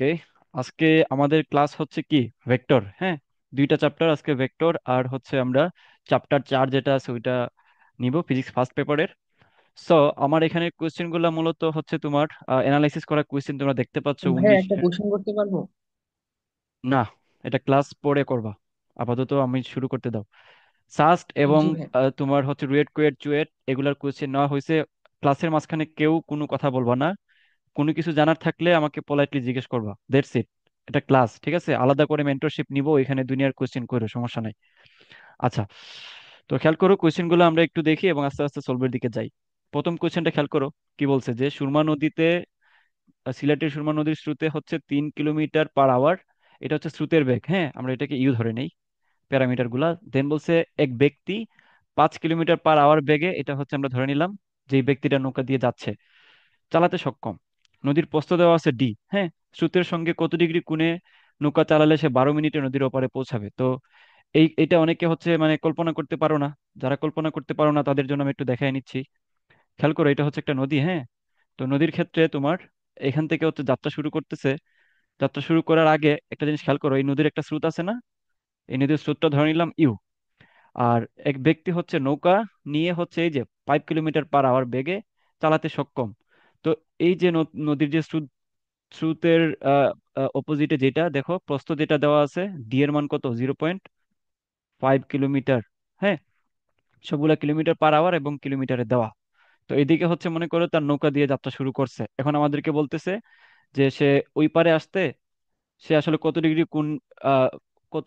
ওকে। আজকে আমাদের ক্লাস হচ্ছে কি ভেক্টর, হ্যাঁ। দুইটা চ্যাপ্টার আজকে, ভেক্টর আর হচ্ছে আমরা চ্যাপ্টার 4 যেটা আছে ওইটা নিব, ফিজিক্স ফার্স্ট পেপারের। সো আমার এখানে কোয়েশ্চেন গুলা মূলত হচ্ছে তোমার অ্যানালাইসিস করা কোয়েশ্চেন, তোমরা দেখতে পাচ্ছ ভাই 19। একটা কোশ্চেন করতে পারবো? না, এটা ক্লাস পরে করবা, আপাতত আমি শুরু করতে দাও। সাস্ট এবং জি ভাই। তোমার হচ্ছে রুয়েট কুয়েট চুয়েট এগুলার কোয়েশ্চেন নেওয়া হয়েছে। ক্লাসের মাঝখানে কেউ কোনো কথা বলবা না। কোনো কিছু জানার থাকলে আমাকে পোলাইটলি জিজ্ঞেস করবা, দ্যাটস ইট। এটা ক্লাস, ঠিক আছে? আলাদা করে মেন্টরশিপ নিব, এখানে দুনিয়ার কোয়েশ্চেন করো, সমস্যা নাই। আচ্ছা, তো খেয়াল করো কোয়েশ্চেন গুলো আমরা একটু দেখি এবং আস্তে আস্তে সলভের দিকে যাই। প্রথম কোয়েশ্চেনটা খেয়াল করো। কি বলছে যে সুরমা নদীতে, সিলেটের সুরমা নদীর স্রোতে হচ্ছে 3 কিলোমিটার পার আওয়ার। এটা হচ্ছে স্রোতের বেগ, হ্যাঁ, আমরা এটাকে ইউ ধরে নেই, প্যারামিটার গুলা। দেন বলছে এক ব্যক্তি 5 কিলোমিটার পার আওয়ার বেগে, এটা হচ্ছে আমরা ধরে নিলাম যে এই ব্যক্তিটা নৌকা দিয়ে যাচ্ছে, চালাতে সক্ষম। নদীর প্রস্থ দেওয়া আছে ডি, হ্যাঁ। স্রোতের সঙ্গে কত ডিগ্রি কোণে নৌকা চালালে সে 12 মিনিটে নদীর ওপারে পৌঁছাবে। তো এটা অনেকে হচ্ছে মানে কল্পনা করতে পারো না। যারা কল্পনা করতে পারো না তাদের জন্য আমি একটু দেখাই নিচ্ছি। খেয়াল করো, এটা হচ্ছে একটা নদী, হ্যাঁ। তো নদীর ক্ষেত্রে তোমার এখান থেকে হচ্ছে যাত্রা শুরু করতেছে। যাত্রা শুরু করার আগে একটা জিনিস খেয়াল করো, এই নদীর একটা স্রোত আছে না? এই নদীর স্রোতটা ধরে নিলাম ইউ। আর এক ব্যক্তি হচ্ছে নৌকা নিয়ে হচ্ছে এই যে 5 কিলোমিটার পার আওয়ার বেগে চালাতে সক্ষম। তো এই যে নদীর যে স্রোত, স্রোতের অপোজিটে যেটা দেখো, প্রস্থ যেটা দেওয়া আছে, ডি এর মান কত? 0.5 কিলোমিটার, হ্যাঁ। সবগুলা কিলোমিটার পার আওয়ার এবং কিলোমিটারে দেওয়া। তো এদিকে হচ্ছে মনে করো তার নৌকা দিয়ে যাত্রা শুরু করছে, এখন আমাদেরকে বলতেছে যে সে ওই পারে আসতে সে আসলে কত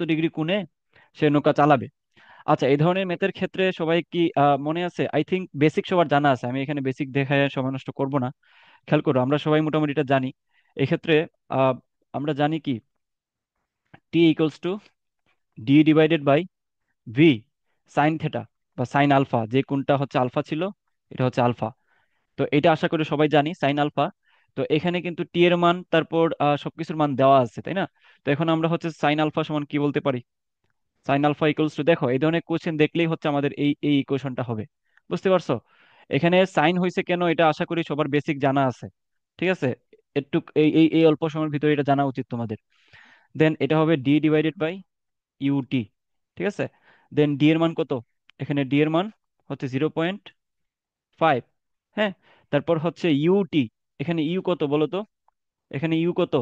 ডিগ্রি কোণে সে নৌকা চালাবে। আচ্ছা, এই ধরনের ম্যাথের ক্ষেত্রে সবাই কি মনে আছে? আই থিংক বেসিক সবার জানা আছে, আমি এখানে বেসিক দেখায় সময় নষ্ট করব না। খেয়াল করো, আমরা সবাই মোটামুটি এটা জানি। এক্ষেত্রে আহ, আমরা জানি কি, T equals to D divided by V sine theta বা সাইন আলফা, যে কোনটা হচ্ছে আলফা ছিল, এটা হচ্ছে আলফা। তো এটা আশা করি সবাই জানি, সাইন আলফা। তো এখানে কিন্তু টি এর মান, তারপর সবকিছুর মান দেওয়া আছে, তাই না? তো এখন আমরা হচ্ছে সাইন আলফা সমান কি বলতে পারি? সাইন আলফা ইকুয়ালস টু, দেখো এই ধরনের কোশ্চেন দেখলেই হচ্ছে আমাদের এই এই ইকুয়েশনটা হবে। বুঝতে পারছো? এখানে সাইন হয়েছে কেন, এটা আশা করি সবার বেসিক জানা আছে, ঠিক আছে? একটু এই এই এই অল্প সময়ের ভিতরে এটা জানা উচিত তোমাদের। দেন এটা হবে ডি ডিভাইডেড বাই ইউটি, ঠিক আছে? দেন ডি এর মান কত? এখানে ডি এর মান হচ্ছে 0.5, হ্যাঁ। তারপর হচ্ছে ইউটি, এখানে ইউ কত বলো তো? এখানে ইউ কত?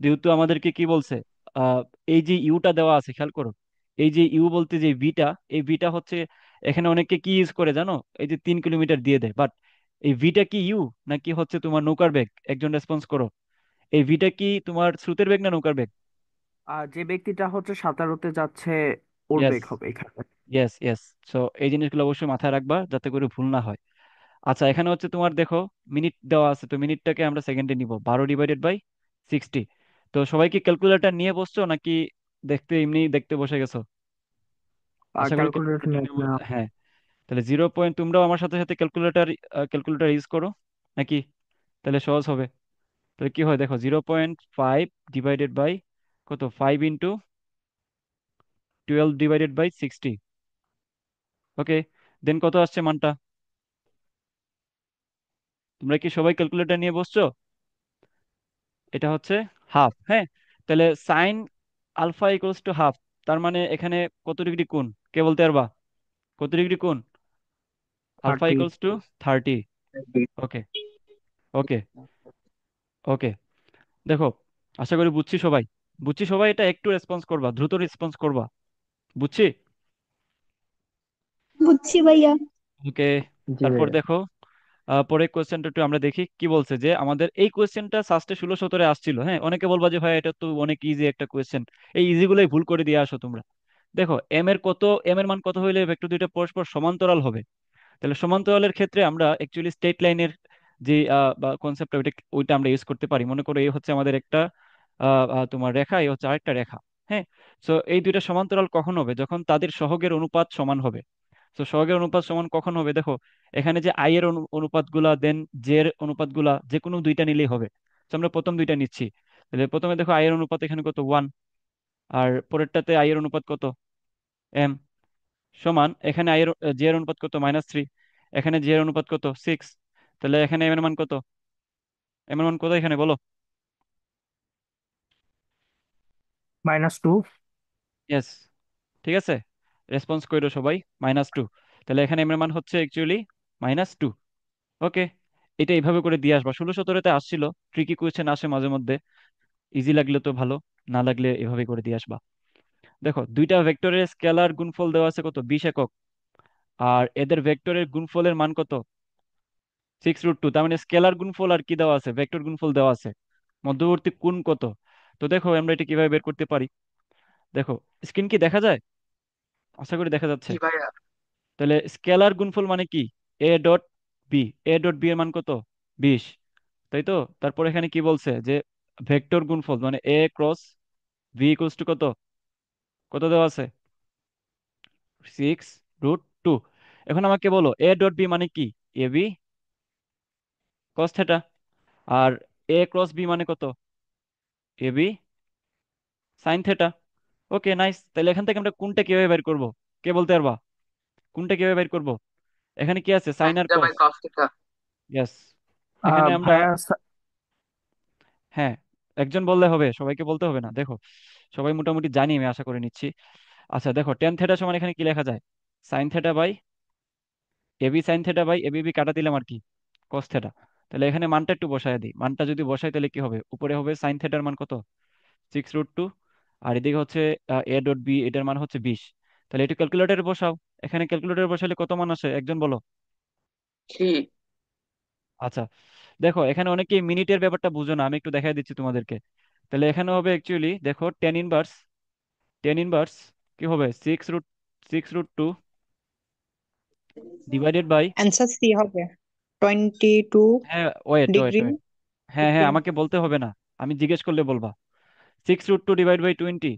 যেহেতু আমাদেরকে কি বলছে, আহ এই যে ইউটা দেওয়া আছে, খেয়াল করো, এই যে ইউ বলতে যে ভিটা, এই ভিটা হচ্ছে, এখানে অনেকে কি ইউজ করে জানো? এই যে 3 কিলোমিটার দিয়ে দেয়, বাট এই ভিটা কি ইউ নাকি হচ্ছে তোমার নৌকার বেগ? একজন রেসপন্স করো। এই ভিটা কি তোমার স্রোতের বেগ না নৌকার বেগ? আর যে ব্যক্তিটা হচ্ছে সাঁতারুতে যাচ্ছে, ওর ইয়েস, বেগ হবে এখানে। Yes, yes. সো এই জিনিসগুলো অবশ্যই মাথায় রাখবা যাতে করে ভুল না হয়। আচ্ছা, এখানে হচ্ছে তোমার দেখো মিনিট দেওয়া আছে, তো মিনিটটাকে আমরা সেকেন্ডে নিব, 12 ডিভাইডেড বাই 60। তো সবাই কি ক্যালকুলেটর নিয়ে বসছো নাকি দেখতে এমনি দেখতে বসে গেছো? আর আশা করি ক্যালকুলেটর ক্যালকুলেটর নিয়ে নিয়ে না। হ্যাঁ। তাহলে 0 পয়েন্ট, তোমরাও আমার সাথে সাথে ক্যালকুলেটর ক্যালকুলেটর ইউজ করো নাকি? তাহলে সহজ হবে। তাহলে কি হয় দেখো, 0.5 ডিভাইডেড বাই কত, 5 × 12 ডিভাইডেড বাই 60। ওকে, দেন কত আসছে মানটা? তোমরা কি সবাই ক্যালকুলেটর নিয়ে বসছো? এটা হচ্ছে হাফ, হ্যাঁ। তাহলে sine alpha equals to half, তার মানে এখানে কত ডিগ্রি কোণ? কে বলতে পারবা? কত ডিগ্রি কোণ? আলফা 30। Equals to 30। ওকে, ওকে, ওকে। দেখো, আশা করি বুঝছি সবাই, বুঝছি সবাই। এটা একটু রেসপন্স করবা, দ্রুত রেসপন্স করবা। বুঝছি? বুঝছি ভাইয়া। ওকে। জি তারপর ভাইয়া। দেখো, পরের কোয়েশ্চেনটা একটু আমরা দেখি কি বলছে, যে আমাদের এই কোয়েশ্চেনটা সাস্টে 16-17 আসছিল, হ্যাঁ। অনেকে বলবা যে ভাই এটা তো অনেক ইজি একটা কোয়েশ্চেন, এই ইজি গুলোই ভুল করে দিয়ে আসো তোমরা। দেখো এম এর মান কত হইলে ভেক্টর দুইটা পরস্পর সমান্তরাল হবে? তাহলে সমান্তরালের ক্ষেত্রে আমরা অ্যাকচুয়ালি স্ট্রেট লাইনের যে বা কনসেপ্ট, ওইটা ওইটা আমরা ইউজ করতে পারি। মনে করো এই হচ্ছে আমাদের একটা তোমার রেখা, এই হচ্ছে আরেকটা রেখা, হ্যাঁ। সো এই দুইটা সমান্তরাল কখন হবে? যখন তাদের সহগের অনুপাত সমান হবে। তো সহগের অনুপাত সমান কখন হবে দেখো, এখানে যে আই এর অনুপাত গুলা, দেন জে এর অনুপাত গুলা, যে কোনো দুইটা নিলেই হবে। তো আমরা প্রথম দুইটা নিচ্ছি। তাহলে প্রথমে দেখো আই এর অনুপাত এখানে কত, 1। আর পরেরটাতে আই এর অনুপাত কত, এম। সমান এখানে জে এর অনুপাত কত, -3। এখানে জে এর অনুপাত কত, 6। তাহলে এখানে এম এর মান কত? এম এর মান কত এখানে বলো? -2। ইয়েস, ঠিক আছে। রেসপন্স করো সবাই, -2। তাহলে এখানে এম এর মান হচ্ছে অ্যাকচুয়ালি -2। ওকে, এটা এইভাবে করে দিয়ে আসবা। 16-17-তে আসছিল, ট্রিকি কোয়েশ্চেন আসে মাঝে মধ্যে। ইজি লাগলে তো ভালো, না লাগলে এভাবে করে দিয়ে আসবা। দেখো, দুইটা ভেক্টরের স্কেলার গুণফল দেওয়া আছে কত, 20 একক। আর এদের ভেক্টরের গুণফলের মান কত, 6√2। তার মানে স্কেলার গুণফল আর কি দেওয়া আছে, ভেক্টর গুণফল দেওয়া আছে। মধ্যবর্তী কোণ কত? তো দেখো আমরা এটা কিভাবে বের করতে পারি। দেখো, স্ক্রিন কি দেখা যায়? আশা করি দেখা যাচ্ছে। জি ভাইয়া। তাহলে স্কেলার গুণফল মানে কি, a.b। a.b এর মান কত, 20, তাই তো? তারপর এখানে কি বলছে যে ভেক্টর গুণফল মানে a × b কত, কত দেওয়া আছে, 6√2। এখন আমাকে বলো a.b মানে কি, ab cos থিটা। আর a × b মানে কত, ab sin theta. Okay, nice. তাহলে এখান থেকে আমরা কোনটা কিভাবে বের করব, কে বলতে পারবা? কোনটা কিভাবে বের করব? এখানে কি আছে, সাইন সাইন আর theta cos. By cos theta. Yes, এখানে আমরা, ভাইয়া হ্যাঁ, একজন বললে হবে, সবাইকে বলতে হবে না। দেখো, সবাই মোটামুটি জানি, আমি আশা করে নিচ্ছি। আচ্ছা দেখো, টেন থেটা সমান এখানে কি লেখা যায়, sine theta by AB, sine theta by AB কাটা দিলাম আর কি, কস থেটা। তাহলে এখানে মানটা একটু বসায় দিই, মানটা যদি বসাই তাহলে কি হবে, উপরে হবে সাইন থেটার মান কত, 6√2। আর এদিকে হচ্ছে a.b, এটার মান হচ্ছে 20। তাহলে একটু ক্যালকুলেটরে বসাও। এখানে ক্যালকুলেটরে বসালে কত মান আসে, একজন বলো। 3। আচ্ছা দেখো, এখানে অনেকেই মিনিটের ব্যাপারটা বুঝো না, আমি একটু দেখাই দিচ্ছি তোমাদেরকে। তাহলে এখানে হবে অ্যাকচুয়ালি, দেখো টেন ইনভার্স কি হবে, six root two divided by, answer C হবে, 22 হ্যাঁ ওয়েট ওয়েট ডিগ্রি ওয়েট, হ্যাঁ হ্যাঁ 15। আমাকে বলতে হবে না, আমি জিজ্ঞেস করলে বলবা। 6√2 / 20।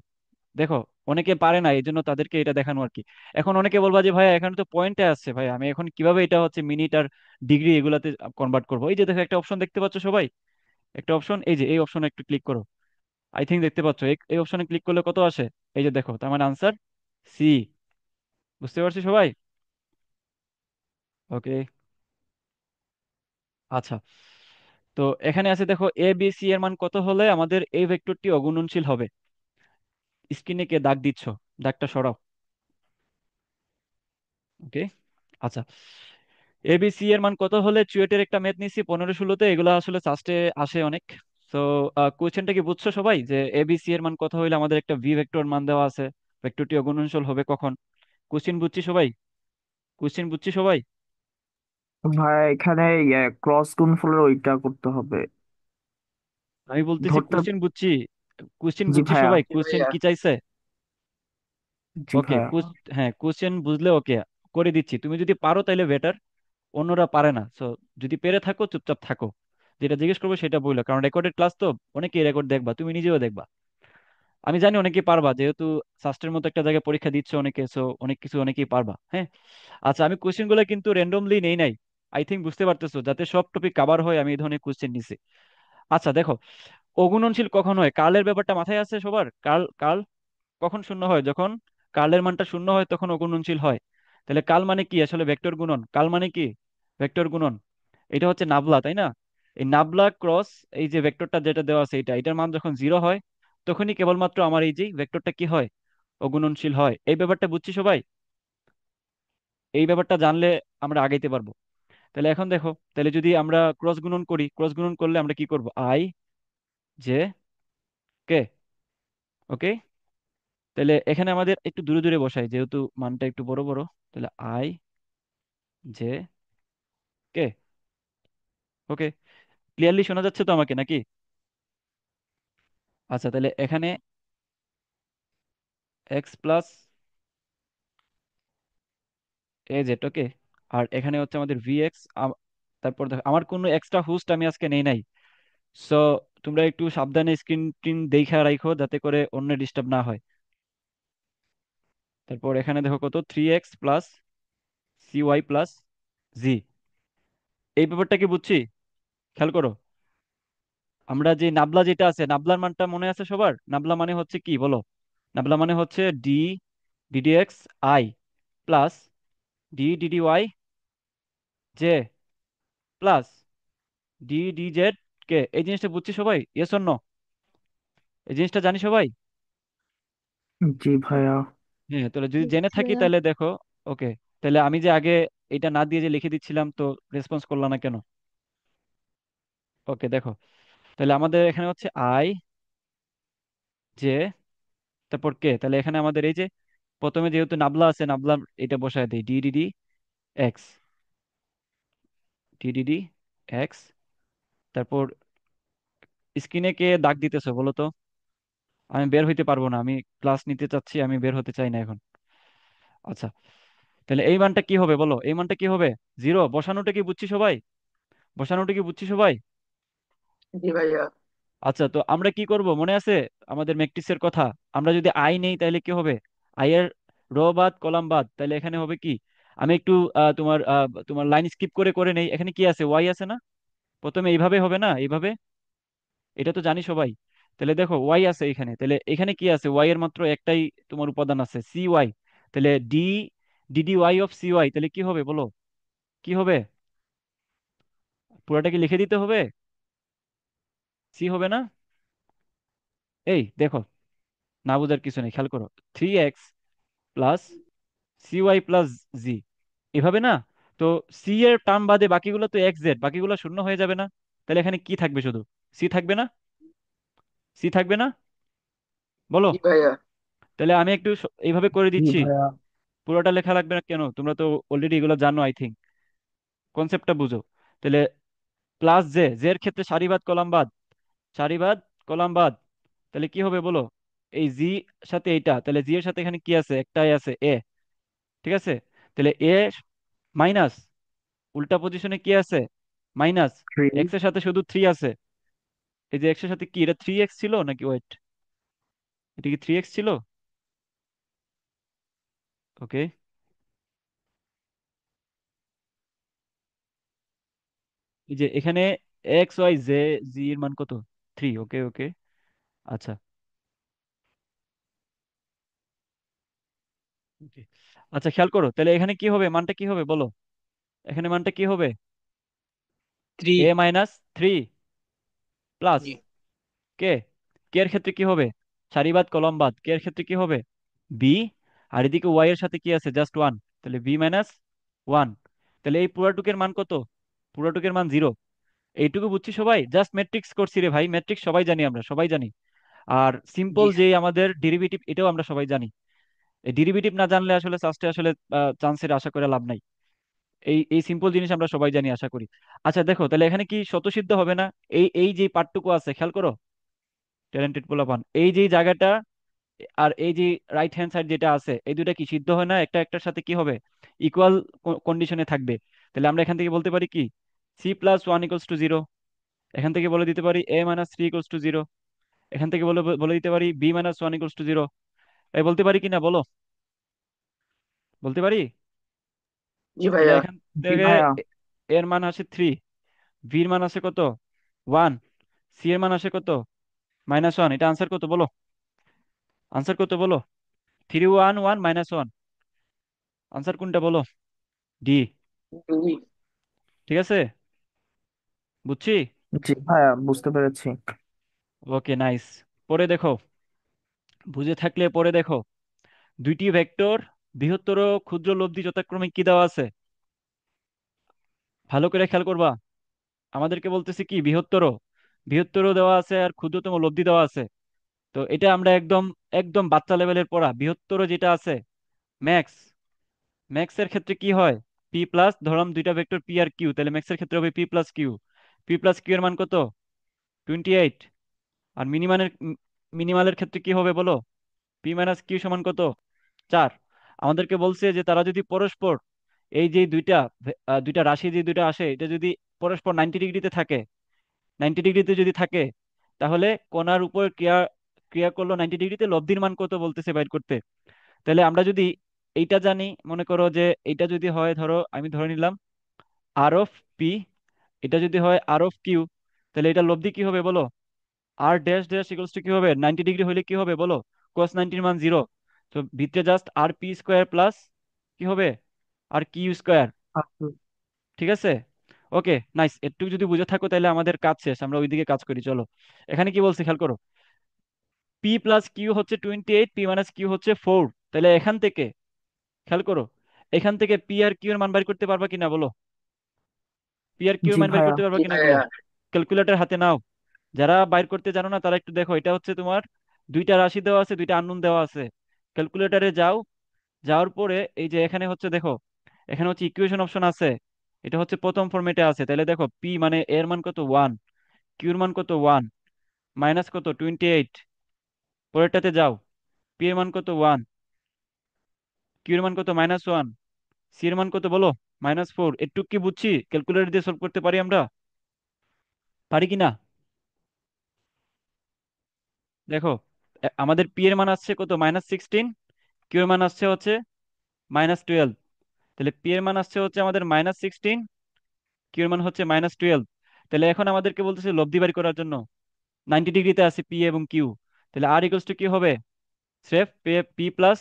দেখো, অনেকে পারে না, এই জন্য তাদেরকে এটা দেখানো আর কি। এখন অনেকে বলবা যে ভাইয়া এখানে তো পয়েন্টে আসছে, ভাই আমি এখন কিভাবে এটা হচ্ছে মিনিট আর ডিগ্রি এগুলাতে কনভার্ট করবো? এই যে দেখো, একটা অপশন দেখতে পাচ্ছ সবাই, একটা অপশন, এই যে এই অপশনে একটু ক্লিক করো। আই থিঙ্ক দেখতে পাচ্ছ, এই অপশনে ক্লিক করলে কত আসে, এই যে দেখো, তার মানে আনসার সি। বুঝতে পারছি সবাই? ওকে, আচ্ছা। তো এখানে আছে দেখো, এ বি সি এর মান কত হলে আমাদের এই ভেক্টরটি অগুণনশীল হবে। স্ক্রিনে কে দাগ দিচ্ছ, দাগটা সরাও। ওকে, আচ্ছা। এবিসি এর মান কত হলে, চুয়েটের একটা ম্যাথ নিচ্ছি 15-16-তে, এগুলো আসলে সাস্টে আসে অনেক। তো কোয়েশ্চেনটা কি বুঝছো সবাই, যে এবিসি এর মান কত হলে আমাদের একটা ভি ভেক্টর মান দেওয়া আছে, ভেক্টরটি অগুণনশীল হবে কখন? কোশ্চিন বুঝছি সবাই, কোশ্চিন বুঝছি সবাই। ভাইয়া এখানে ক্রস গুণফলের ওইটা করতে হবে। আমি বলতেছি ধরতে। কোশ্চিন বুঝছি, কোশ্চিন জি বুঝছি ভাইয়া। সবাই, জি কোশ্চিন ভাইয়া। কি চাইছে? জি ওকে, ভাইয়া। হ্যাঁ কোশ্চেন বুঝলে ওকে করে দিচ্ছি, তুমি যদি পারো তাইলে বেটার, অন্যরা পারে না, সো যদি পেরে থাকো চুপচাপ থাকো। যেটা জিজ্ঞেস করবো সেটা বললো, কারণ রেকর্ডেড ক্লাস তো, অনেকেই রেকর্ড দেখবা, তুমি নিজেও দেখবা। আমি জানি অনেকেই পারবা, যেহেতু শাস্ত্রের মতো একটা জায়গায় পরীক্ষা দিচ্ছ অনেকে, সো অনেক কিছু অনেকেই পারবা, হ্যাঁ। আচ্ছা, আমি কোশ্চেন গুলো কিন্তু র্যান্ডমলি নেই নাই, আই থিঙ্ক বুঝতে পারতেছো, যাতে সব টপিক কভার হয় আমি এই ধরনের কোশ্চেন নিছি। আচ্ছা দেখো, অগুণনশীল কখন হয়, কার্লের ব্যাপারটা মাথায় আছে সবার? কার্ল কার্ল কখন শূন্য হয়, যখন কার্লের মানটা শূন্য হয় তখন অগুণনশীল হয়। তাহলে কাল মানে কি, আসলে ভেক্টর গুণন, কাল মানে কি, ভেক্টর গুণন। এটা হচ্ছে নাবলা, তাই না? এই নাবলা ক্রস এই যে ভেক্টরটা যেটা দেওয়া আছে, এটার মান যখন 0 হয়, তখনই কেবলমাত্র আমার এই যে ভেক্টরটা কি হয়, অগুণনশীল হয়। এই ব্যাপারটা বুঝছি সবাই? এই ব্যাপারটা জানলে আমরা আগাইতে পারবো। তাহলে এখন দেখো, তাহলে যদি আমরা ক্রস গুণন করি, ক্রস গুণন করলে আমরা কি করব, আই জে কে। ওকে, তাহলে এখানে আমাদের একটু দূরে দূরে বসাই, যেহেতু মানটা একটু বড় বড়। তাহলে I J K. Okay, clearly শোনা যাচ্ছে তো আমাকে নাকি? আচ্ছা, তাহলে এখানে এক্স প্লাস এ জেড। ওকে, আর এখানে হচ্ছে আমাদের ভি এক্স। তারপর দেখো, আমার কোনো এক্সট্রা হোস্ট আমি আজকে নেই নাই, সো তোমরা একটু সাবধানে স্ক্রিন টিন দেখা রাখো, যাতে করে অন্য ডিস্টার্ব না হয়। তারপর এখানে দেখো কত, 3x + cy + জি। এই ব্যাপারটা কি বুঝছি, খেয়াল করো। আমরা যে নাবলা যেটা আছে, নাবলার মানটা মনে আছে সবার? নাবলা মানে হচ্ছে কি বলো, নাবলা মানে হচ্ছে D D X I plus D D Y J plus D D Z K. এই জিনিসটা বুঝছি সবাই, ইয়েস অর নো? এই জিনিসটা জানি সবাই? জি ভাইয়া। হ্যাঁ, তাহলে যদি জেনে আচ্ছা, থাকি তাহলে দেখো। ওকে, তাহলে আমি যে আগে এটা না দিয়ে যে লিখে দিচ্ছিলাম, তো রেসপন্স করলাম না কেন? ওকে দেখো, তাহলে আমাদের এখানে হচ্ছে আই, জে, তারপর কে। তাহলে এখানে আমাদের এই যে প্রথমে যেহেতু নাবলা আছে, নাবলা এটা বসায় দিই, ডিডিডি এক্স, ডিডিডি এক্স। তারপর স্ক্রিনে কে দাগ দিতেছো বলো তো? আমি বের হইতে পারবো না, আমি ক্লাস নিতে চাচ্ছি, আমি বের হতে চাই না এখন। আচ্ছা, তাহলে এই মানটা কি হবে বলো, এই মানটা কি হবে? জিরো। বসানোটা কি বুঝছি সবাই? বসানোটা কি বুঝছি সবাই? জি ভাইয়া। আচ্ছা, তো আমরা কি করব মনে আছে আমাদের ম্যাট্রিক্সের কথা? আমরা যদি আই নেই তাহলে কি হবে? আই এর রো বাদ কলাম বাদ, তাহলে এখানে হবে কি? আমি একটু তোমার লাইন স্কিপ করে করে নেই। এখানে কি আছে? ওয়াই আছে না? প্রথমে এইভাবে হবে না? এইভাবে, এটা তো জানি সবাই। তাহলে দেখো ওয়াই আছে এখানে, তাহলে এখানে কি আছে? ওয়াই এর মাত্র একটাই তোমার উপাদান আছে, সি ওয়াই। তাহলে DD Y of C Y, তাহলে কি হবে বলো? কি হবে? পুরোটা কি লিখে দিতে হবে? সি হবে না? এই দেখো, না বোঝার কিছু নেই, খেয়াল করো। 3x plus C Y plus G, এভাবে না? তো সি এর টার্ম বাদে বাকিগুলো তো এক্স জেড, বাকিগুলো শূন্য হয়ে যাবে না? তাহলে এখানে কি থাকবে? শুধু সি থাকবে না? সি থাকবে না বলো? জি ভাইয়া। তাহলে আমি একটু এইভাবে করে জি দিচ্ছি। ভাইয়া। পুরোটা লেখা লাগবে না কেন? তোমরা তো অলরেডি এগুলো জানো, আই থিঙ্ক কনসেপ্টটা বুঝো। তাহলে প্লাস জে, জে এর ক্ষেত্রে সারিবাদ কলাম বাদ, সারিবাদ কলাম বাদ। তাহলে কি হবে বলো? এই জি সাথে এইটা, তাহলে জি এর সাথে এখানে কি আছে? একটাই আছে, এ। ঠিক আছে, তাহলে এ মাইনাস, উল্টা পজিশনে কি আছে? মাইনাস। থ্রি। এক্স এর সাথে শুধু থ্রি আছে। এই যে এক্স এর সাথে কি, এটা 3x ছিল নাকি? ওয়েট, এটা কি 3x ছিল? ওকে, এই যে এখানে এক্স ওয়াই জে, জি এর মান কত? 3। ওকে ওকে, আচ্ছা। Okay. আচ্ছা, খেয়াল করো তাহলে এখানে কি হবে, মানটা কি হবে বলো? এখানে মানটা কি হবে? থ্রি। এ মাইনাস থ্রি প্লাস জি। কে। কে এর ক্ষেত্রে কি হবে? সারিবাদ কলম বাদ, কে এর ক্ষেত্রে কি হবে? বি। আর এদিকে ওয়াই এর সাথে কি আছে? জাস্ট ওয়ান, তাহলে বি মাইনাস ওয়ান। তাহলে এই পুরাটুকের মান কত? পুরাটুকের মান জিরো। এইটুকু বুঝছি সবাই? জাস্ট ম্যাট্রিক্স করছি রে ভাই, ম্যাট্রিক্স সবাই জানি, আমরা সবাই জানি। আর সিম্পল জি। যে আমাদের ডেরিভেটিভ, এটাও আমরা সবাই জানি। এই ডেরিভেটিভ না জানলে আসলে চাষে আসলে চান্সের আশা করে লাভ নাই। এই এই সিম্পল জিনিস আমরা সবাই জানি আশা করি। আচ্ছা দেখো, তাহলে এখানে কি স্বতঃসিদ্ধ হবে না? এই এই যে পার্টটুকু আছে, খেয়াল করো ট্যালেন্টেড পোলাপান, এই যে জায়গাটা আর এই যে রাইট হ্যান্ড সাইড যেটা আছে, এই দুইটা কি সিদ্ধ হয় না? একটা একটার সাথে কি হবে? ইকুয়াল কন্ডিশনে থাকবে। তাহলে আমরা এখান থেকে বলতে পারি কি, C plus one equals to zero. এখান থেকে বলে দিতে পারি A minus three equals to zero. এখান থেকে বলে বলে দিতে পারি B minus one equals to zero. এই বলতে পারি কি না বলো? বলতে পারি। জি তাহলে ভাইয়া। এখান জি থেকে ভাইয়া। এর মান আসে থ্রি, ভির মান আসে কত? ওয়ান, সি এর মান আসে কত? Minus one. এটা আনসার কত বলো? আনসার কত বলো? Three one one minus one. Answer কোনটা বলো? ডি। দুই। ঠিক আছে, বুঝছি। জি ভাইয়া, বুঝতে পেরেছি। Okay nice. পরে দেখো, বুঝে থাকলে পরে দেখো, দুইটি ভেক্টর বৃহত্তর ক্ষুদ্র লব্ধি যথাক্রমে কি দেওয়া আছে? ভালো করে খেয়াল করবা। আমাদেরকে বলতেছে কি, বৃহত্তর, বৃহত্তর দেওয়া আছে আর ক্ষুদ্রতম লব্ধি দেওয়া আছে। তো এটা আমরা একদম একদম বাচ্চা লেভেলের পড়া। বৃহত্তর যেটা আছে ম্যাক্স, ম্যাক্স এর ক্ষেত্রে কি হয়? পি প্লাস, ধরলাম দুইটা ভেক্টর পি আর কিউ, তাহলে ম্যাক্স এর ক্ষেত্রে হবে P plus Q. P plus Q এর মান কত? 28। আর মিনিমালের ক্ষেত্রে কি হবে বলো? পি মাইনাস কিউ সমান কত? 4। আমাদেরকে বলছে যে তারা যদি পরস্পর, এই যে দুইটা দুইটা রাশি যে দুইটা আসে, এটা যদি পরস্পর 90 ডিগ্রিতে থাকে, 90 ডিগ্রিতে যদি থাকে, তাহলে কোণার উপর ক্রিয়া ক্রিয়া করলো 90 ডিগ্রিতে, লব্ধির মান কত বলতেছে বাইর করতে। তাহলে আমরা যদি এইটা জানি, মনে করো যে এইটা যদি হয়, ধরো আমি ধরে নিলাম আর অফ পি, এটা যদি হয় আর অফ কিউ, তাহলে এটা লব্ধি কি হবে বলো? আর ড্যাশ ড্যাশ ইকুয়ালস টু কি হবে? 90 ডিগ্রি হলে কি হবে বলো? কস 90-র মান জিরো। তো ভিতরে জাস্ট আর পি স্কোয়ার প্লাস কি হবে? আর কিউ স্কোয়ার। আচ্ছা। ঠিক আছে, ওকে নাইস। একটু যদি বুঝে থাকো তাহলে আমাদের কাজ শেষ, আমরা ওইদিকে কাজ করি চলো। এখানে কি বলছি খেয়াল করো, পি প্লাস কিউ হচ্ছে 28, পি মাইনাস কিউ হচ্ছে 4। তাহলে এখান থেকে খেয়াল করো, এখান থেকে পি আর কিউ এর মান বের করতে পারবা কিনা বলো? পি আর কিউ এর জি মান বের ভাইয়া। করতে পারবা জি কিনা এগুলো? ভাইয়া। ক্যালকুলেটর হাতে নাও। যারা বাইর করতে জানো না তারা একটু দেখো, এটা হচ্ছে তোমার দুইটা রাশি দেওয়া আছে, দুইটা আননোন দেওয়া আছে। ক্যালকুলেটরে যাও, যাওয়ার পরে এই যে এখানে হচ্ছে দেখো, এখানে হচ্ছে ইকুয়েশন অপশন আছে। এটা হচ্ছে প্রথম ফরম্যাটে আছে। তাহলে দেখো পি মানে এর মান কত 1, কিউর মান কত 1, মাইনাস কত 28। পরেরটাতে যাও, পি এর মান কত 1, কিউর মান কত -1, সি এর মান কত বলো -4। একটু কি বুঝছি, ক্যালকুলেটর দিয়ে সলভ করতে পারি আমরা, পারি কি না? দেখো, আমাদের পি এর মান আসছে কত -16, কিউ এর মান আসছে হচ্ছে -12। তাহলে পি এর মান আসছে হচ্ছে আমাদের -16, কিউ এর মান হচ্ছে -12। তাহলে এখন আমাদেরকে বলতেছে লব্ধি বাড়ি করার জন্য 90 ডিগ্রিতে আছে পি এবং কিউ। তাহলে আর ইকুয়ালস টু কি হবে? স্রেফ P plus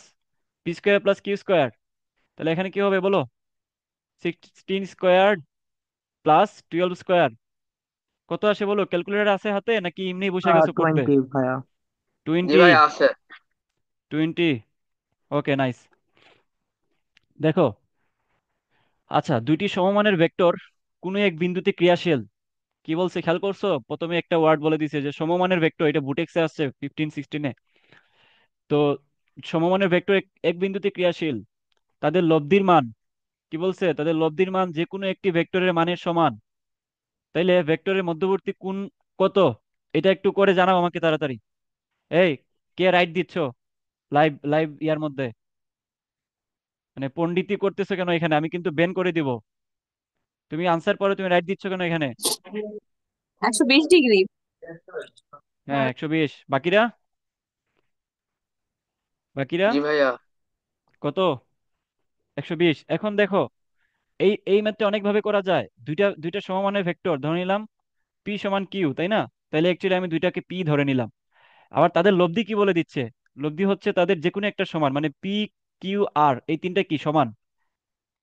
P square plus Q square. তাহলে এখানে কি হবে বলো? 16 স্কোয়ার প্লাস 12 স্কোয়ার কত আসে বলো? ক্যালকুলেটর আছে হাতে নাকি এমনি বসে গেছো করতে? 20 ভাইয়া। জি 20, ভাইয়া আছে। 20। ওকে, নাইস। দেখো, আচ্ছা, দুইটি সমমানের ভেক্টর কোনো এক বিন্দুতে ক্রিয়াশীল। কি বলছে খেয়াল করছো? প্রথমে একটা ওয়ার্ড বলে দিছে যে সমমানের ভেক্টর, এটা বুটেক্সে আসছে 15-16-এ। তো সমমানের ভেক্টর এক এক বিন্দুতে ক্রিয়াশীল, তাদের লব্ধির মান, কি বলছে, তাদের লব্ধির মান যে কোনো একটি ভেক্টরের মানের সমান। তাইলে ভেক্টরের মধ্যবর্তী কোণ কত? এটা একটু করে জানাও আমাকে তাড়াতাড়ি। এই, কে রাইট দিচ্ছ লাইভ লাইভ ইয়ার মধ্যে? মানে পণ্ডিতি করতেছো কেন এখানে? আমি কিন্তু বেন করে দিব। তুমি আনসার পরে তুমি রাইট দিচ্ছ কেন এখানে? 120 ডিগ্রি। হ্যাঁ, 120। বাকিরা, বাকিরা জি ভাইয়া। কত? 120। এখন দেখো, এই এই ম্যাথটা অনেক ভাবে করা যায়। দুইটা দুইটা সমমানের ভেক্টর ধরে নিলাম, পি সমান কিউ, তাই না? তাইলে অ্যাকচুয়ালি আমি দুইটাকে পি ধরে নিলাম। আবার তাদের লব্ধি কি বলে দিচ্ছে? লব্ধি হচ্ছে তাদের যে কোনো একটা সমান, মানে পি, কিউ, আর এই তিনটা কি সমান।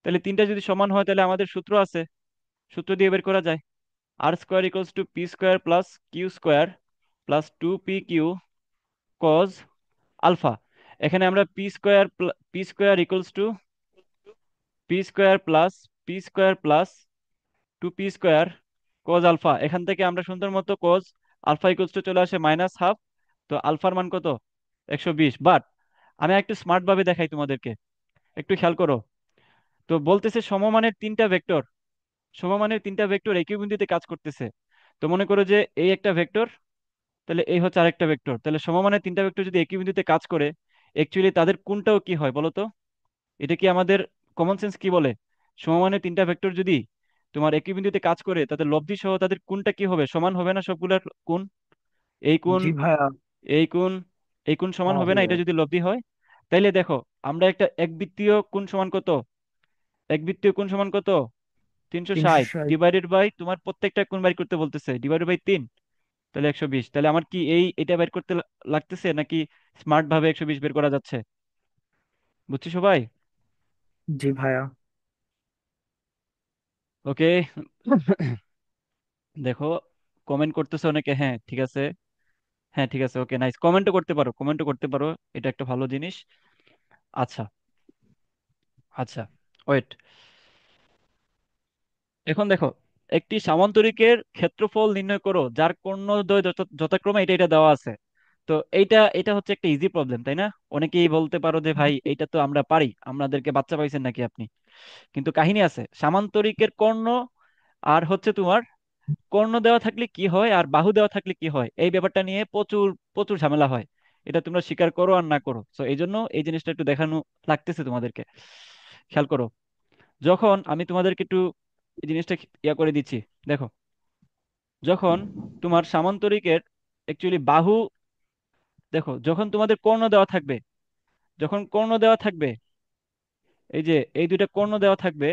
তাহলে তিনটা যদি সমান হয় তাহলে আমাদের সূত্র আছে, সূত্র দিয়ে বের করা যায়। R square equals to P square plus Q square plus 2pq cos alpha. এখানে আমরা P square equals to P square plus 2p square cos alpha. এখান থেকে আমরা সুন্দর মতো কজ আলফা ইকুয়ালস টু চলে আসে -12। তো আলফার মান কত? 120। বাট আমি একটু স্মার্ট ভাবে দেখাই তোমাদেরকে, একটু খেয়াল করো। তো বলতেছে সমমানের তিনটা ভেক্টর একই বিন্দুতে কাজ করতেছে। তো মনে করো যে এই একটা ভেক্টর, তাহলে এই হচ্ছে আরেকটা ভেক্টর। তাহলে সমমানের তিনটা ভেক্টর যদি একই বিন্দুতে কাজ করে, অ্যাকচুয়ালি তাদের কোনটাও কি হয় বলো তো? এটা কি আমাদের কমন সেন্স কি বলে? সমমানের তিনটা ভেক্টর যদি তোমার একই বিন্দুতে কাজ করে, তাদের লব্ধি সহ তাদের কোনটা কি হবে? সমান হবে না সবগুলোর কোণ? এই কোণ, জি ভাইয়া। এই কোণ, এই কোণ সমান হ্যাঁ হবে না, ভাইয়া। এটা যদি লব্ধি হয়। তাইলে দেখো, আমরা একটা একবৃত্তীয় কোণ সমান কত? একবৃত্তীয় কোণ সমান কত? 360 360। ডিভাইডেড বাই তোমার প্রত্যেকটা কোণ বাইর করতে বলতেছে, ডিভাইডেড বাই 3। তাহলে 120। তাহলে আমার কি এটা বের করতে লাগতেছে নাকি স্মার্ট ভাবে 120 বের করা যাচ্ছে? বুঝছি সবাই? জি ভাইয়া। ওকে। দেখো, কমেন্ট করতেছে অনেকে, হ্যাঁ ঠিক আছে, হ্যাঁ ঠিক আছে, ওকে নাইস। কমেন্টও করতে পারো, কমেন্টও করতে পারো, এটা একটা ভালো জিনিস। আচ্ছা, আচ্ছা, ওয়েট। এখন দেখো, একটি সামান্তরিকের ক্ষেত্রফল নির্ণয় করো যার কর্ণদ্বয় যথাক্রমে এটা এটা দেওয়া আছে। তো এইটা এটা হচ্ছে একটা ইজি প্রবলেম, তাই না? অনেকেই বলতে পারো যে ভাই এইটা তো আমরা পারি, আমাদেরকে বাচ্চা পাইছেন নাকি আপনি? কিন্তু কাহিনী আছে, সামান্তরিকের কর্ণ আর হচ্ছে তোমার কর্ণ দেওয়া থাকলে কি হয় আর বাহু দেওয়া থাকলে কি হয়, এই ব্যাপারটা নিয়ে প্রচুর প্রচুর ঝামেলা হয়। এটা তোমরা স্বীকার করো আর না করো, তো এই জন্য এই জিনিসটা একটু দেখানো লাগতেছে তোমাদেরকে। খেয়াল করো, যখন আমি তোমাদেরকে একটু এই জিনিসটা ইয়া করে দিচ্ছি। দেখো, যখন তোমার সামান্তরিকের অ্যাকচুয়ালি বাহু, দেখো যখন তোমাদের কর্ণ দেওয়া থাকবে, যখন কর্ণ দেওয়া থাকবে, এই যে এই দুইটা কর্ণ দেওয়া থাকবে,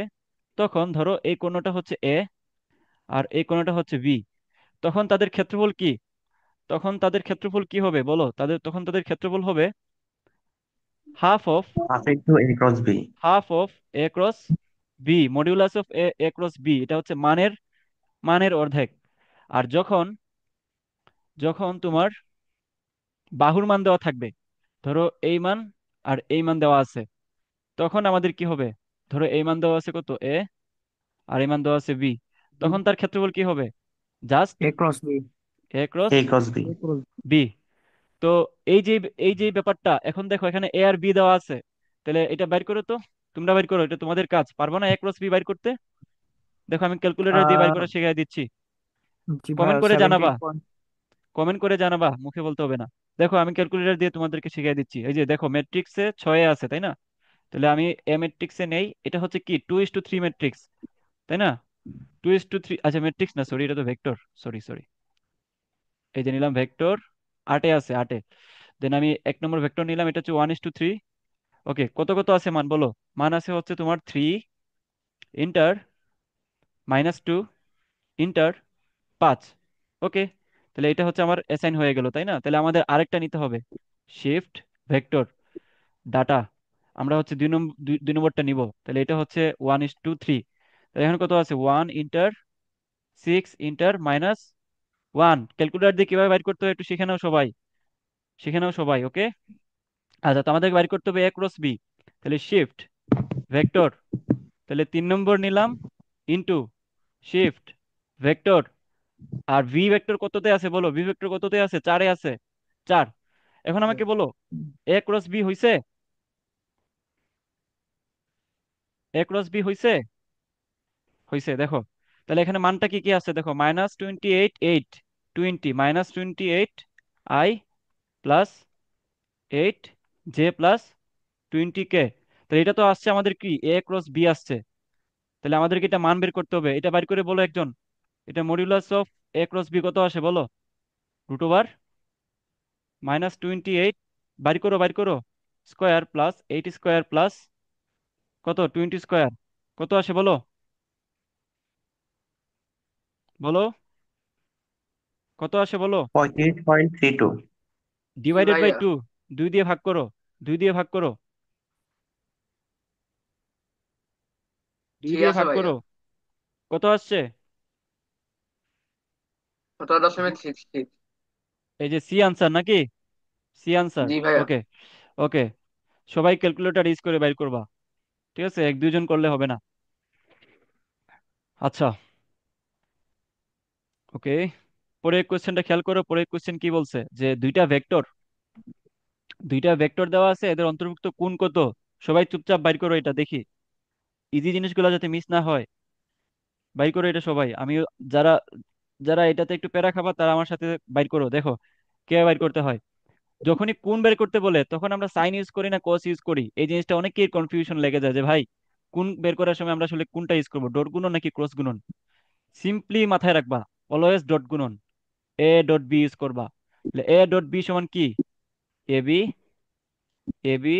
তখন ধরো এই কর্ণটা হচ্ছে এ আর এই কর্ণটা হচ্ছে বি। তখন তাদের ক্ষেত্রফল কি? তখন তাদের ক্ষেত্রফল কি হবে বলো? তখন তাদের ক্ষেত্রফল হবে half of half into A cross B. Half of A cross B, modulus of A A cross B. এটা হচ্ছে মানের মানের অর্ধেক। আর যখন যখন তোমার বাহুর মান দেওয়া থাকবে। ধরো এই মান আর এই মান দেওয়া আছে, তখন আমাদের কি হবে? ধরো এই মান দেওয়া আছে কত, এ, আর এই মান দেওয়া আছে বি, তখন তার ক্ষেত্রফল কি হবে? Just A cross B. A cross A cross B. B. তো এই যে ব্যাপারটা, এখন দেখো এখানে এ আর বি দেওয়া আছে, তাহলে এটা বাইর করো তো। তোমরা বাইর করো, এটা তোমাদের কাজ। পারবো না এ ক্রস বি বাইর করতে? দেখো আমি ক্যালকুলেটর দিয়ে বাইর আহ করা শিখিয়ে দিচ্ছি। জি কমেন্ট ভাইয়া, করে জানাবা, 17 পয়েন্ট। কমেন্ট করে জানাবা, মুখে বলতে হবে না। দেখো আমি ক্যালকুলেটর দিয়ে তোমাদেরকে শিখিয়ে দিচ্ছি। এই যে দেখো ম্যাট্রিক্সে 6 আছে তাই না? তাহলে আমি এ ম্যাট্রিক্সে নেই, এটা হচ্ছে কি 2:3 ম্যাট্রিক্স, তাই না? 2:3, আচ্ছা ম্যাট্রিক্স না, সরি, এটা তো ভেক্টর। সরি সরি, এই যে নিলাম ভেক্টর, 8-এ আছে, 8-এ। দেন আমি 1 নম্বর ভেক্টর নিলাম, এটা হচ্ছে 1:3। ওকে, কত কত আছে মান বলো? মান আছে হচ্ছে তোমার 3 ইন্টার -2 ইন্টার 5। ওকে, তাহলে এটা হচ্ছে আমার অ্যাসাইন হয়ে গেল তাই না? তাহলে আমাদের আরেকটা নিতে হবে, শিফট ভেক্টর ডাটা। আমরা হচ্ছে 2 নম্বর, 2 নম্বরটা নিব। তাহলে এটা হচ্ছে 1:3। তাহলে এখন কত আছে? 1 ইন্টার 6 ইন্টার -1। ক্যালকুলেটর দিয়ে কিভাবে বাইর করতে হবে একটু শিখে নাও সবাই, শিখে নাও সবাই। ওকে, আচ্ছা, তো আমাদেরকে বাইর করতে হবে এ ক্রস বি। তাহলে শিফট ভেক্টর, তাহলে 3 নম্বর নিলাম, ইন্টু শিফট ভেক্টর। আর ভি ভেক্টর কততে আছে বলো? ভি ভেক্টর কততে আছে? 4-এ আছে, 4। এখন আমাকে বলো, এ ক্রস বি হইছে? এ ক্রস বি হইছে? হইছে, দেখো। তাহলে এখানে মানটা কি কি আছে দেখো, -28 8 20, -28 I +8 J +20 K। তাহলে এটা তো আসছে আমাদের কি, এ ক্রস বি আসছে। তাহলে আমাদেরকে এটা মান বের করতে হবে, এটা বাইর করে বলো একজন। এটা modulus of A cross B কত আসে বলো? √, -28, বাইর করো বাইর করো, স্কোয়ার প্লাস 8 স্কোয়ার প্লাস কত, 20 স্কোয়ার, কত আসে বলো? বলো, কত আসে বলো? 35.32. জি ডিভাইডেড বাই ভাইয়া। 2, 2 দিয়ে ভাগ করো, 2 দিয়ে ভাগ করো, 2 ঠিক দিয়ে আছে ভাগ ভাইয়া। করো, কত আসছে? 17.36। এই যে সি আনসার নাকি? C answer. জি ভাইয়া। ওকে, ওকে, সবাই ক্যালকুলেটর ইউজ করে বাইর করবা, ঠিক আছে? এক দুইজন করলে হবে না। আচ্ছা, ওকে, পরের কোশ্চেনটা খেয়াল করো। পরের কোশ্চেন কি বলছে, যে দুইটা ভেক্টর দেওয়া আছে, এদের অন্তর্ভুক্ত কোণ কত? সবাই চুপচাপ বাইর করো এটা দেখি, ইজি জিনিসগুলো যাতে মিস না হয়। বাইর করো এটা সবাই। আমি, যারা যারা এটাতে একটু প্যারা খাবা তারা আমার সাথে বাইর করো, দেখো কে বাইর করতে হয়। যখনই কোণ বের করতে বলে তখন আমরা সাইন ইউজ করি না কস ইউজ করি? এই জিনিসটা অনেকের কনফিউশন লেগে যায় যে ভাই, কোণ বের করার সময় আমরা আসলে কোনটা ইউজ করবো, ডট গুণন নাকি ক্রস গুণন? সিম্পলি মাথায় রাখবা, অলওয়েজ ডট গুণন। এ ডট বি ইউজ করবা। এ ডট বি সমান কি? A B, A B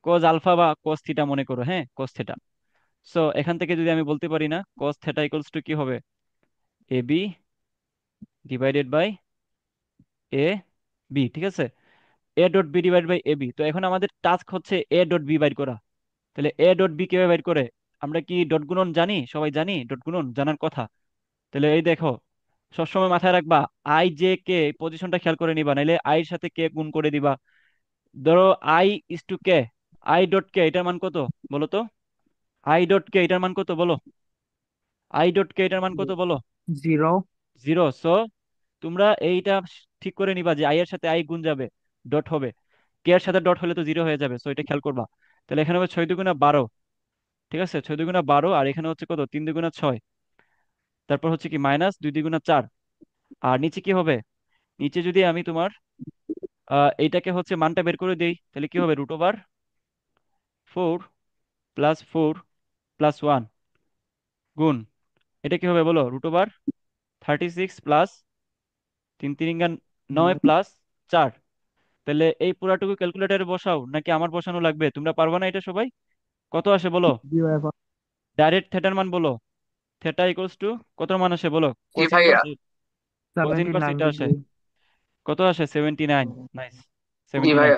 cos alpha বা কস থিটা মনে করো, হ্যাঁ, কস থিটা। সো এখান থেকে যদি আমি বলতে পারি না, কস থিটা ইকুয়ালস টু কি হবে? A B divided by A B, ঠিক আছে? A dot B divide by A B. তো এখন আমাদের টাস্ক হচ্ছে এ ডট বি বাইর করা। তাহলে এ ডট বি কিভাবে বাইর করে? আমরা কি ডট গুণন জানি? সবাই জানি ডট গুণন, জানার কথা। তাহলে এই দেখো, সবসময় মাথায় রাখবা, আই জে কে পজিশনটা খেয়াল করে নিবা, নাইলে আই এর সাথে কে গুণ করে দিবা। ধরো I/K, আই ডট কে এটার মান কত বলো তো? আই ডট কে এটার মান কত বলো? আই ডট কে এটার মান কত বলো? 0। 0। সো তোমরা এইটা ঠিক করে নিবা যে আই এর সাথে আই গুণ যাবে, ডট হবে। কে এর সাথে ডট হলে তো 0 হয়ে যাবে, সো এটা খেয়াল করবা। তাহলে এখানে হবে 6×2 = 12, ঠিক আছে? 6×2 = 12, আর এখানে হচ্ছে কত, 3×2 = 6। তারপর হচ্ছে কি -2×4। আর নিচে কি হবে? নিচে যদি আমি তোমার এইটাকে হচ্ছে মানটা বের করে দেই, তাহলে কি হবে? √4 + 4 + 1 গুণ, এটা কি হবে বলো? √36 + 3×3 = 9 + 4। তাহলে এই পুরাটুকু ক্যালকুলেটারে বসাও নাকি আমার বসানো লাগবে? তোমরা পারবা না এটা সবাই? কত আসে বলো? জি ভাইয়া। ডাইরেক্ট থেটার মান বলো। থেটা ইকুয়ালস টু কত মান আসে বলো? জি কোস ভাইয়া। ইনভার্স, কোস ইনভার্স 79 এটা আসে, ডিগ্রি। কত আসে? 79। নাইস, জি 79। ভাইয়া।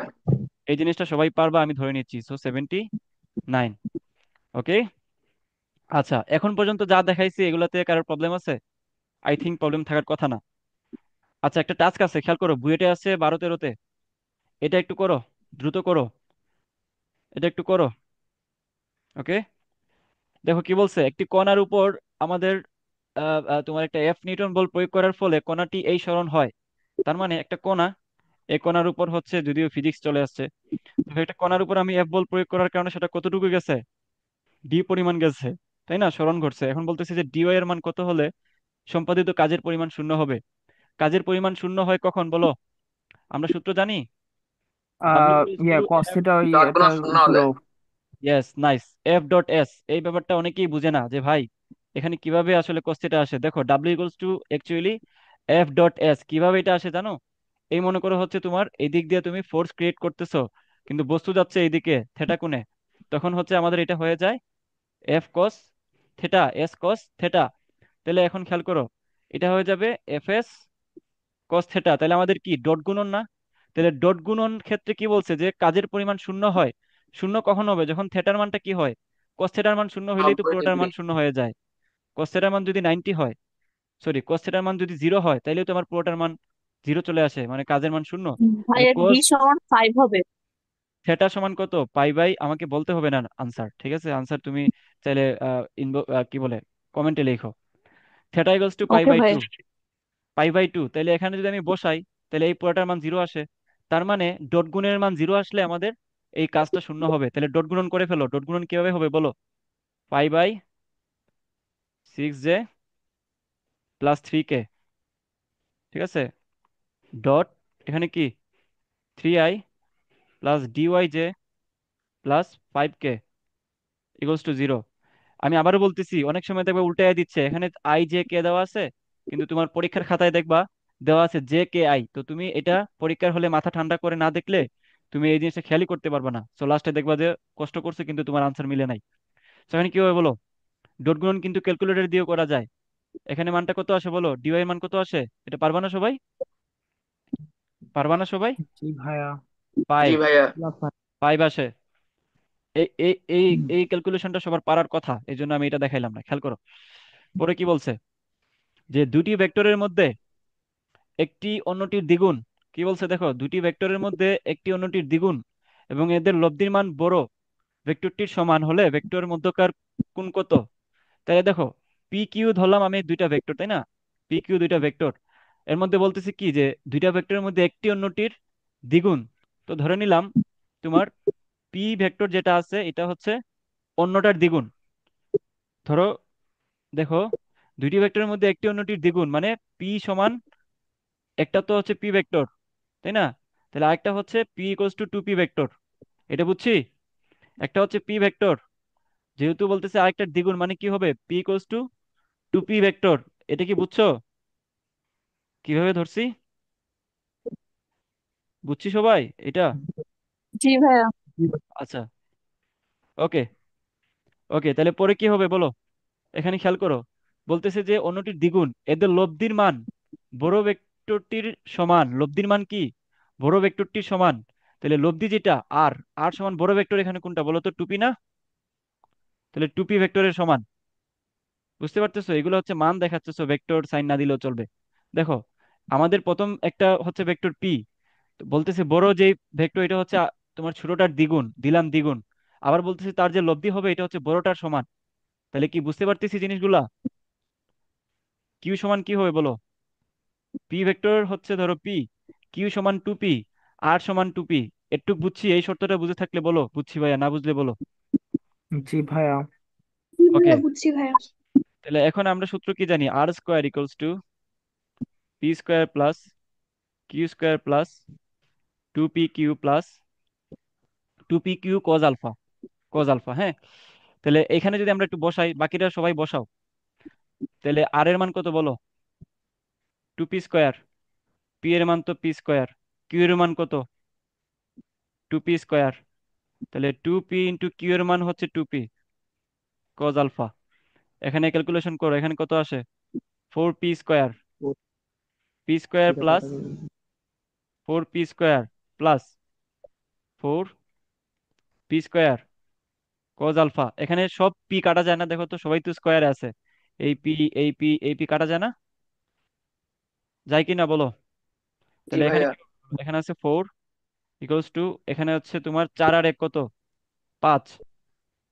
এই জিনিসটা সবাই পারবা আমি ধরে নিচ্ছি, সো 79। ওকে, আচ্ছা, এখন পর্যন্ত যা দেখাইছি এগুলাতে কারোর প্রবলেম আছে? আই থিঙ্ক প্রবলেম থাকার কথা না। আচ্ছা, একটা টাস্ক আছে, খেয়াল করো, বুয়েটে আছে 12-13-তে। এটা একটু করো, দ্রুত করো, এটা একটু করো। ওকে, দেখো কি বলছে, একটি কণার উপর আমাদের তোমার একটা নিউটন বল প্রয়োগ করার ফলে কণাটি এই সরণ হয়। তার মানে একটা কণা, এই কণার উপর হচ্ছে, যদিও ফিজিক্স চলে আসছে, তো একটা কণার উপর আমি বল প্রয়োগ করার কারণে সেটা কতটুকু গেছে, ডি পরিমাণ গেছে, তাই না, সরণ ঘটছে। এখন বলতেছে যে ডি এর মান কত হলে সম্পাদিত কাজের পরিমাণ শূন্য হবে। কাজের পরিমাণ শূন্য হয় কখন বলো? আমরা সূত্র জানি, W equals to cos F. Theta ওই ডট এটা গুণ শূন্য হলে। Zero. Yes, nice. F dot S, এই ব্যাপারটা অনেকেই বুঝে না যে ভাই এখানে কিভাবে আসলে কোস্টিটা আসে। দেখো, W equals two actually F dot S. কিভাবে এটা আসে জানো? এই মনে করো হচ্ছে তোমার এই দিক দিয়ে তুমি ফোর্স ক্রিয়েট করতেছো, কিন্তু বস্তু যাচ্ছে এইদিকে থেটা কোণে, তখন হচ্ছে আমাদের এটা হয়ে যায় F cos theta, S cos theta. তাহলে এখন খেয়াল করো, এটা হয়ে যাবে এফ এস কস থেটা। তাহলে আমাদের কি ডট গুণন না? তাহলে ডট গুণন ক্ষেত্রে কি বলছে যে কাজের পরিমাণ শূন্য হয়। শূন্য কখন হবে? যখন থেটার মানটা কি হয়, কস থেটার মান শূন্য হইলেই তো 90 পুরোটার ডিগ্রি। মান শূন্য হয়ে যায়। কস থেটার মান যদি 90 হয়, সরি, কস থেটার মান যদি 0 হয়, তাইলেও তো আমার পুরোটার মান 0 চলে আসে, মানে কাজের মান শূন্য। তাহলে ভাইয়ের ডি কস সমান 5 হবে। থেটা সমান কত, পাই বাই, আমাকে বলতে হবে না আনসার, ঠিক আছে, আনসার তুমি চাইলে কি বলে কমেন্টে লেখো। Theta equals to pi okay bye ভাই। টু। পাই বাই টু, তাহলে এখানে যদি আমি বসাই, তাহলে এই পুরোটার মান 0 আসে। তার মানে ডট গুণের মান 0 আসলে আমাদের এই কাজটা শূন্য হবে। তাহলে ডট গুণন করে ফেলো। ডট গুণন কিভাবে হবে বলো? পাই বাই 6 জে প্লাস 3 কে, ঠিক আছে, ডট, এখানে কি 3 i plus DY J plus 5 K equals to 0। আমি আবারও বলতেছি, অনেক সময় দেখবে উল্টায় দিচ্ছে, এখানে I J K দেওয়া আছে, কিন্তু তোমার পরীক্ষার খাতায় দেখবা দেওয়া আছে JKI। তো তুমি এটা পরীক্ষার হলে মাথা ঠান্ডা করে না দেখলে তুমি এই জিনিসটা খেয়ালই করতে পারবে না। সো লাস্টে দেখবা যে কষ্ট করছে কিন্তু তোমার আনসার মিলে নাই। তো এখানে কি হবে বলো? ডট গুণন কিন্তু ক্যালকুলেটর দিয়েও করা যায়। এখানে মানটা কত আসে বলো, DY এর মান কত আসে? এটা পারবা না সবাই? পারবা না সবাই? জি ভাইয়া। জি 5, ভাইয়া। 5 আসে। এই এই এই এই ক্যালকুলেশনটা সবার পারার কথা, এই জন্য আমি এটা দেখাইলাম না, খেয়াল করো। পরে কি বলছে, যে দুটি ভেক্টরের মধ্যে একটি অন্যটির দ্বিগুণ। কি বলছে দেখো, দুটি ভেক্টরের মধ্যে একটি অন্যটির দ্বিগুণ এবং এদের লব্ধির মান বড় ভেক্টরটির সমান হলে ভেক্টরের মধ্যকার কোণ কত? তাহলে দেখো, পি কিউ ধরলাম আমি দুইটা ভেক্টর, তাই না, পি কিউ দুইটা ভেক্টর। এর মধ্যে বলতেছি কি যে দুইটা ভেক্টরের মধ্যে একটি অন্যটির দ্বিগুণ। তো ধরে নিলাম তোমার পি ভেক্টর যেটা আছে এটা হচ্ছে অন্যটার দ্বিগুণ। ধরো, দেখো, দুইটি ভেক্টরের মধ্যে একটি অন্যটির দ্বিগুণ মানে পি সমান, একটা তো হচ্ছে পি ভেক্টর, তাই না, তাহলে আরেকটা হচ্ছে P equals to 2P vector. এটা বুঝছি, একটা হচ্ছে পি ভেক্টর, যেহেতু বলতেছে আরেকটার দ্বিগুণ মানে কি হবে, P equals to 2P vector. এটা কি বুঝছো কিভাবে ধরছি? বুঝছি সবাই এটা? জি ভাইয়া। আচ্ছা, ওকে, ওকে, তাহলে পরে কি হবে বলো? এখানে খেয়াল করো, বলতেছে যে অন্যটির দ্বিগুণ, এদের লব্ধির মান বড় ভেক্টরটির সমান। লব্ধির মান কি? বড় ভেক্টরটির সমান। তাহলে লব্ধি যেটা আর, আর সমান বড় ভেক্টর, এখানে কোনটা বলো তো, 2P না? তাহলে 2P ভেক্টরের সমান। বুঝতে পারতেছো, এগুলো হচ্ছে মান দেখাচ্ছে, ভেক্টর সাইন না দিলেও চলবে। দেখো, আমাদের প্রথম একটা হচ্ছে ভেক্টর পি, বলতেছে বড় যে ভেক্টর এটা হচ্ছে তোমার ছোটটার দ্বিগুণ, দিলাম দ্বিগুণ। আবার বলতেছে তার যে লব্ধি হবে এটা হচ্ছে বড়টার সমান। তাহলে কি বুঝতে পারতেছি জিনিসগুলা? কিউ সমান কি হবে বলো? পি ভেক্টর হচ্ছে ধরো পি, কিউ সমান 2P, আর সমান 2P। একটু বুঝছি, এই শর্তটা বুঝে থাকলে বলো বুঝছি ভাইয়া, না বুঝলে বলো। জি ভাইয়া। জি ওকে, ভাইয়া, বুঝছি ভাইয়া। তাহলে এখন আমরা সূত্র কি জানি, R square equals to P square plus Q square plus 2PQ plus 2PQ cos alpha, cos alpha, হ্যাঁ। তাহলে এখানে যদি আমরা একটু বসাই, বাকিরা সবাই বসাও, তাহলে আর এর মান কত বলো? 2P স্কোয়ার, পি এর মান তো পি স্কোয়ার, কিউ এর মান কত? 2P square. তাহলে 2P ইন্টু কিউ এর মান হচ্ছে 2P কজ আলফা। এখানে ক্যালকুলেশন করো, এখানে কত আসে? 4P square, P square plus 4P square plus 4P square cos alpha. এখানে সব পি কাটা যায় না, দেখো তো সবাই তো স্কোয়ারে আছে। এই পি, এই পি, এই পি কাটা যায় না, যায় কি না বলো? জি তাহলে এখানে ভাইয়া। কি হবে? এখানে আছে 4 = এখানে হচ্ছে তোমার 4 আর 1 কত, 5,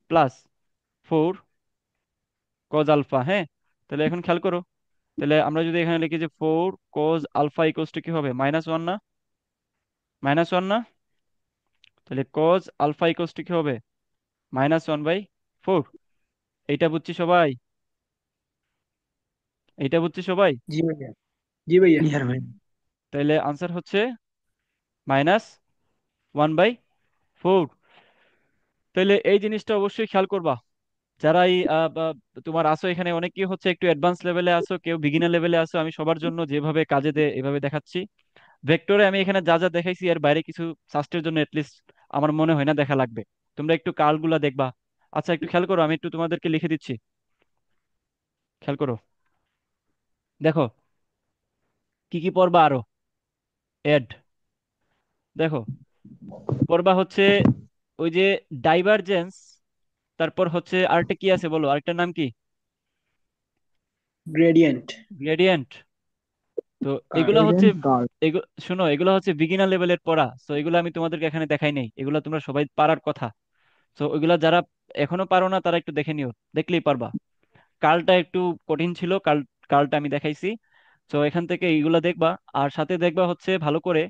প্লাস 4 cos আলফা। হ্যাঁ, তাহলে এখন খেয়াল করো, তাহলে আমরা যদি এখানে লিখি যে 4 cos আলফা কি হবে, -1 না, -1 না, তাহলে cos আলফা কি হবে, -1/4। এইটা বুঝছি সবাই, এইটা বুঝছি সবাই। জি ভাইয়া। জি ভাইয়া। ক্লিয়ার ভাই। তাহলে আনসার হচ্ছে -1/4। তাহলে এই জিনিসটা অবশ্যই খেয়াল করবা, যারা এই তোমার আসো এখানে, অনেকেই হচ্ছে একটু অ্যাডভান্স লেভেলে আসো, কেউ বিগিনার লেভেলে আসো, আমি সবার জন্য যেভাবে কাজে দেয় এভাবে দেখাচ্ছি। ভেক্টরে আমি এখানে যা যা দেখাইছি এর বাইরে কিছু সাস্টের জন্য এটলিস্ট আমার মনে হয় না দেখা লাগবে। তোমরা একটু কার্লগুলা দেখবা। আচ্ছা, একটু খেয়াল করো, আমি একটু তোমাদেরকে লিখে দিচ্ছি, খেয়াল করো, দেখো কি কি পড়বা আরো। এড, দেখো পড়বা হচ্ছে ওই যে ডাইভারজেন্স, তারপর হচ্ছে আরেকটা কি আছে বলো, আরেকটার নাম কি? গ্রেডিয়েন্ট। গ্রেডিয়েন্ট। তো কার্ল। এগুলা হচ্ছে, গ্রেডিয়েন্ট কার্ভ। শোনো, এগুলো হচ্ছে বিগিনার লেভেলের পড়া, তো এগুলো আমি তোমাদেরকে এখানে দেখাই নাই, এগুলো তোমরা সবাই পারার কথা। তো ওইগুলা যারা এখনো পারো না তারা একটু দেখে নিও, দেখলেই পারবা। কালটা একটু কঠিন ছিল, কালটা আমি দেখাইছি। তো এখান থেকে এইগুলা দেখবা, আর সাথে দেখবা হচ্ছে ভালো করে,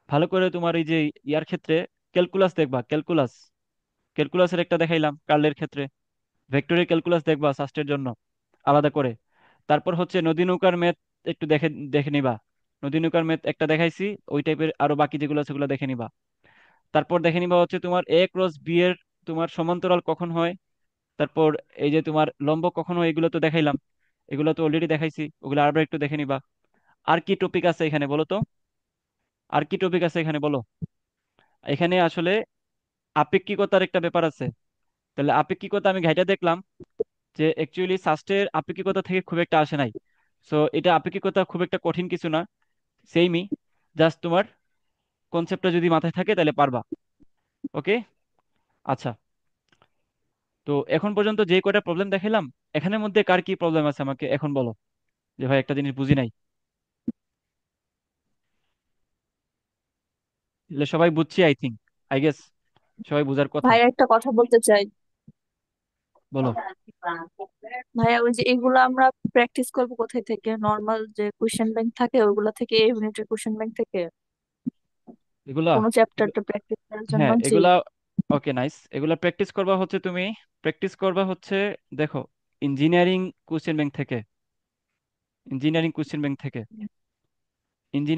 ভালো করে তোমার এই যে ইয়ার ক্ষেত্রে ক্যালকুলাস দেখবা, ক্যালকুলাস, ক্যালকুলাসের একটা দেখাইলাম কার্লের ক্ষেত্রে, ভেক্টরের ক্যালকুলাস দেখবা সাস্টের জন্য আলাদা করে। তারপর হচ্ছে নদী নৌকার ম্যাথ একটু দেখে দেখে নিবা, নদী নৌকার ম্যাথ একটা দেখাইছি, ওই টাইপের আরো বাকি যেগুলো আছে সেগুলো দেখে নিবা। তারপর দেখে নিবা হচ্ছে তোমার A × B এর তোমার সমান্তরাল কখন হয়, তারপর এই যে তোমার লম্ব কখন হয়, এগুলো তো দেখাইলাম, এগুলো তো অলরেডি দেখাইছি, ওগুলো আবার একটু দেখে নিবা। আর কি টপিক আছে এখানে বলো তো, আর কি টপিক আছে এখানে বলো। এখানে আসলে আপেক্ষিকতার একটা ব্যাপার আছে। তাহলে আপেক্ষিকতা আমি ঘাইটা দেখলাম যে অ্যাকচুয়ালি সাস্টের আপেক্ষিকতা থেকে খুব একটা আসে নাই। সো এটা আপেক্ষিকতা খুব একটা কঠিন কিছু না, সেইমই, জাস্ট তোমার কনসেপ্টটা যদি মাথায় থাকে তাহলে পারবা। ওকে, আচ্ছা। তো এখন পর্যন্ত যে কয়টা প্রবলেম দেখালাম, এখানের মধ্যে কার কি প্রবলেম আছে আমাকে এখন বলো, যে ভাই একটা জিনিস বুঝি নাই। এগুলো সবাই বুঝছি, আই থিঙ্ক, আই গেস সবাই বুঝার কথা। ভাইয়া একটা কথা বলতে চাই। বলো। ভাইয়া ওই যে এগুলো আমরা প্র্যাকটিস করবো কোথায় থেকে? নর্মাল যে কোশ্চেন ব্যাংক থাকে ওইগুলো থেকে, এই ইউনিটের কোশ্চেন ব্যাংক থেকে এগুলা, কোনো চ্যাপ্টারটা প্র্যাকটিস করার জন্য? হ্যাঁ জি। এগুলা, ওকে নাইস, এগুলা প্র্যাকটিস করবা হচ্ছে তুমি, প্র্যাকটিস করবা হচ্ছে, দেখো, ইঞ্জিনিয়ারিং কোশ্চেন ব্যাংক থেকে, ইঞ্জিনিয়ারিং কোশ্চেন ব্যাংক থেকে,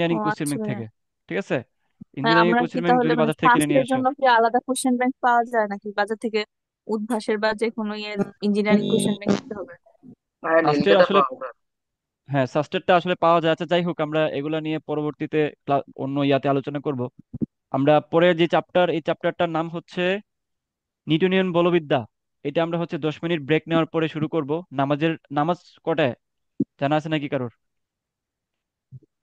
ও ইঞ্জিনিয়ারিং কোশ্চেন আচ্ছা ব্যাংক ভাইয়া। থেকে, ঠিক আছে। ইঞ্জিনিয়ারিং আমরা কি কোশ্চেন ব্যাংক তাহলে যদি মানে বাজার থেকে কিনে ফার্স্ট নিয়ে এর আসো। জন্য কি আলাদা কোশ্চেন ব্যাংক পাওয়া যায় নাকি বাজার থেকে? উদ্ভাসের বা যে কোনো ইয়ে ইঞ্জিনিয়ারিং কোশ্চেন ব্যাংক নিতে হবে? ভাইয়া সাস্টের নীলকেতা আসলে, পাওয়া যায়। হ্যাঁ সাস্টেরটা আসলে পাওয়া যায়। আচ্ছা যাই হোক, আমরা এগুলা নিয়ে পরবর্তীতে অন্য ইয়াতে আলোচনা করব। আমরা পরের যে চ্যাপ্টার, এই চ্যাপ্টারটার নাম হচ্ছে নিউটনিয়ান বলবিদ্যা। এটা আমরা হচ্ছে 10 মিনিট ব্রেক নেওয়ার পরে শুরু করব। নামাজ কটায় জানা আছে নাকি কারোর?